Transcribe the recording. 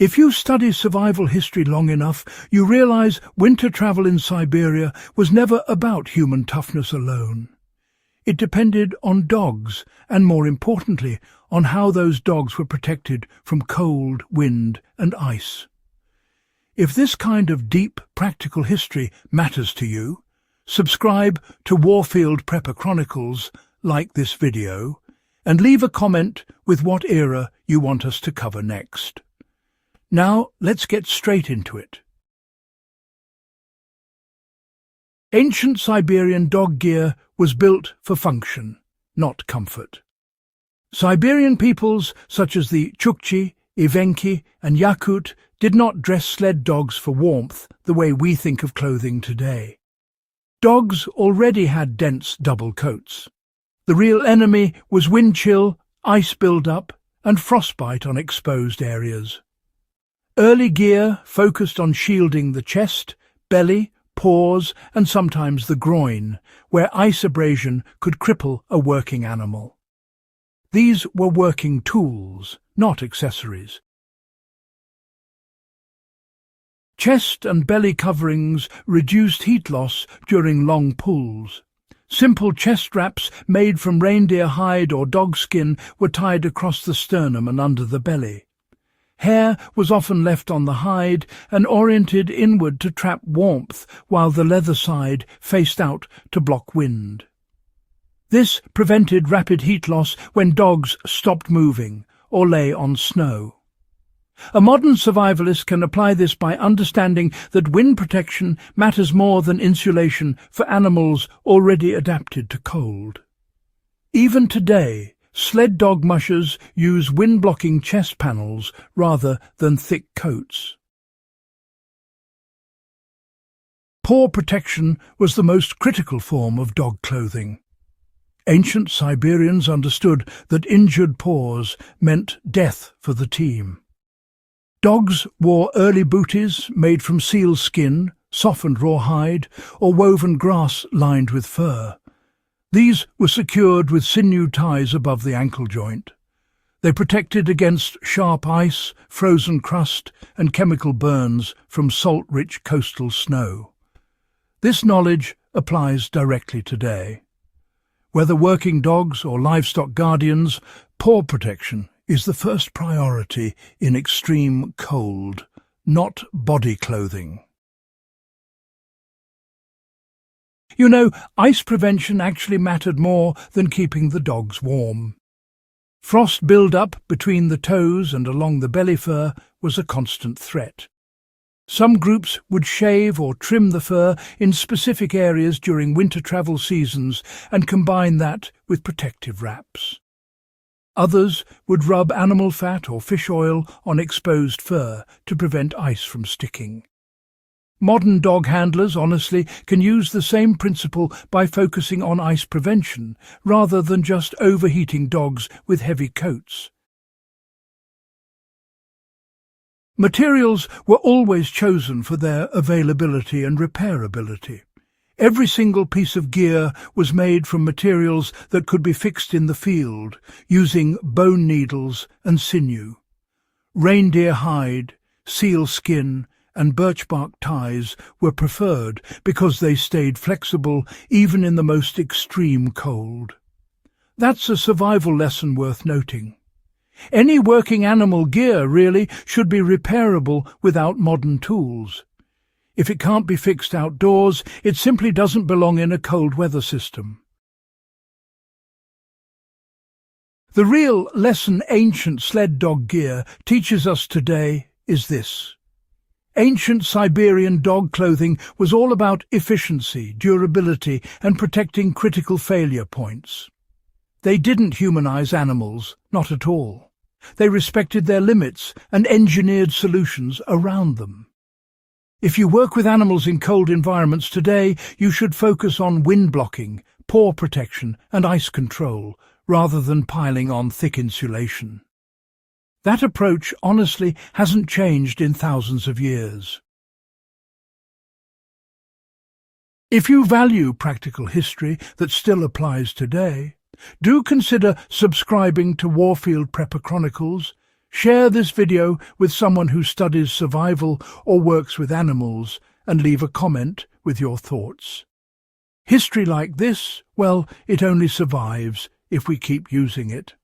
If you study survival history long enough, you realize winter travel in Siberia was never about human toughness alone. It depended on dogs, and more importantly, on how those dogs were protected from cold, wind, and ice. If this kind of deep, practical history matters to you, subscribe to Warfield Prepper Chronicles, like this video, and leave a comment with what era you want us to cover next. Now, let's get straight into it. Ancient Siberian dog gear was built for function, not comfort. Siberian peoples, such as the Chukchi, and Yakut, did not dress sled dogs for warmth the way we think of clothing today. Dogs already had dense double coats. The real enemy was wind chill, ice buildup, and frostbite on exposed areas. Early gear focused on shielding the chest, belly, paws, and sometimes the groin, where ice abrasion could cripple a working animal. These were working tools, not accessories. Chest and belly coverings reduced heat loss during long pulls. Simple chest wraps made from reindeer hide or dog skin were tied across the sternum and under the belly. Hair was often left on the hide and oriented inward to trap warmth, while the leather side faced out to block wind. This prevented rapid heat loss when dogs stopped moving or lay on snow. A modern survivalist can apply this by understanding that wind protection matters more than insulation for animals already adapted to cold. Even today, sled dog mushers use wind-blocking chest panels rather than thick coats. Paw protection was the most critical form of dog clothing. Ancient Siberians understood that injured paws meant death for the team. Dogs wore early booties made from seal skin, softened rawhide, or woven grass lined with fur. These were secured with sinew ties above the ankle joint. They protected against sharp ice, frozen crust, and chemical burns from salt-rich coastal snow. This knowledge applies directly today. Whether working dogs or livestock guardians, paw protection is the first priority in extreme cold, not body clothing. You know, ice prevention actually mattered more than keeping the dogs warm. Frost build-up between the toes and along the belly fur was a constant threat. Some groups would shave or trim the fur in specific areas during winter travel seasons and combine that with protective wraps. Others would rub animal fat or fish oil on exposed fur to prevent ice from sticking. Modern dog handlers, honestly, can use the same principle by focusing on ice prevention, rather than just overheating dogs with heavy coats. Materials were always chosen for their availability and repairability. Every single piece of gear was made from materials that could be fixed in the field, using bone needles and sinew. Reindeer hide, seal skin, and birchbark ties were preferred because they stayed flexible even in the most extreme cold. That's a survival lesson worth noting. Any working animal gear, really, should be repairable without modern tools. If it can't be fixed outdoors, it simply doesn't belong in a cold weather system. The real lesson ancient sled dog gear teaches us today is this. Ancient Siberian dog clothing was all about efficiency, durability, and protecting critical failure points. They didn't humanize animals, not at all. They respected their limits and engineered solutions around them. If you work with animals in cold environments today, you should focus on wind blocking, paw protection, and ice control, rather than piling on thick insulation. That approach, honestly, hasn't changed in thousands of years. If you value practical history that still applies today, do consider subscribing to Warfield Prepper Chronicles, Share this video with someone who studies survival or works with animals, and leave a comment with your thoughts. History like this, well, it only survives if we keep using it.